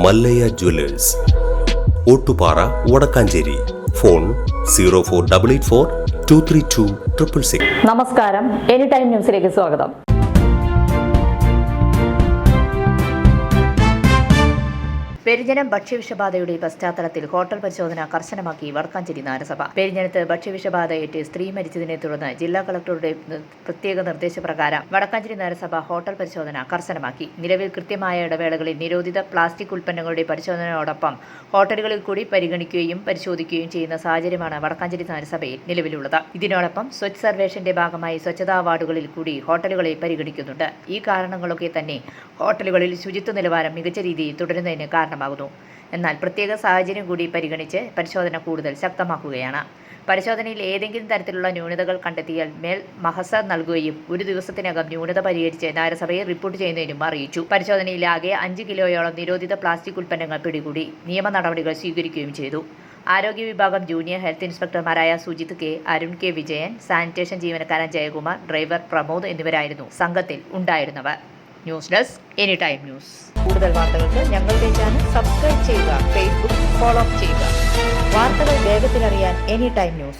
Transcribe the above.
Mallayya Jewellers, Ottupara, Vadakkanchery. Phone 04884232666. നമസ്കാരം, any time ന്യൂസിലേക്ക് സ്വാഗതം. പെരിഞ്ഞനം ഭക്ഷ്യവിഷബാധയുടെ പശ്ചാത്തലത്തിൽ ഹോട്ടൽ പരിശോധന കർശനമാക്കി വടക്കാഞ്ചേരി നഗരസഭ. പെരിഞ്ഞനത്ത് ഭക്ഷ്യവിഷബാധയേറ്റ് സ്ത്രീ മരിച്ചതിനെ തുടർന്ന് ജില്ലാ കളക്ടറുടെ പ്രത്യേക നിർദ്ദേശപ്രകാരം വടക്കാഞ്ചേരി നഗരസഭ ഹോട്ടൽ പരിശോധന കർശനമാക്കി. നിലവിൽ കൃത്യമായ ഇടവേളകളിൽ നിരോധിത പ്ലാസ്റ്റിക് ഉൽപ്പന്നങ്ങളുടെ പരിശോധനയോടൊപ്പം ഹോട്ടലുകളിൽ കൂടി പരിഗണിക്കുകയും പരിശോധിക്കുകയും ചെയ്യുന്ന സാഹചര്യമാണ് വടക്കാഞ്ചേരി നഗരസഭയിൽ നിലവിലുള്ളത്. ഇതിനോടൊപ്പം സ്വച്ഛ് സർവേഷന്റെ ഭാഗമായി സ്വച്ഛതാ അവാർഡുകളിൽ കൂടി ഹോട്ടലുകളെ പരിഗണിക്കുന്നുണ്ട്. ഈ കാരണങ്ങളൊക്കെ തന്നെ ഹോട്ടലുകളിൽ ശുചിത്വ നിലവാരം മികച്ച രീതിയിൽ തുടരുന്നതിന് കാരണമാകുന്നു. എന്നാൽ പ്രത്യേക സാഹചര്യം കൂടി പരിഗണിച്ച് പരിശോധന കൂടുതൽ ശക്തമാക്കുകയാണ്. പരിശോധനയിൽ ഏതെങ്കിലും തരത്തിലുള്ള ന്യൂനതകൾ കണ്ടെത്തിയാൽ മേൽ മഹസർ നൽകുകയും ഒരു ദിവസത്തിനകം ന്യൂനത പരിഹരിച്ച് നഗരസഭയെ റിപ്പോർട്ട് ചെയ്യുന്നതിനും അറിയിച്ചു. പരിശോധനയിൽ ആകെ 5 കിലോയോളം നിരോധിത പ്ലാസ്റ്റിക് ഉൽപ്പന്നങ്ങൾ പിടികൂടി നിയമ നടപടികൾ സ്വീകരിക്കുകയും ചെയ്തു. ആരോഗ്യ വിഭാഗം ജൂനിയർ ഹെൽത്ത് ഇൻസ്പെക്ടർമാരായ Sujith K, Arun K Vijayan, sanitation ജീവനക്കാരൻ ജയകുമാർ, ഡ്രൈവർ പ്രമോദ് എന്നിവരായിരുന്നു സംഘത്തിൽ ഉണ്ടായിരുന്നവർ. News desk, any time news. കൂടുതൽ വാർത്തകൾക്ക് ഞങ്ങളുടെ ചാനൽ സബ്സ്ക്രൈബ് ചെയ്യുക, ഫേസ്ബുക്ക് ഫോളോ ചെയ്യുക. വാർത്തകൾ വേഗത്തിലറിയാൻ എനി ടൈം ന്യൂസ്.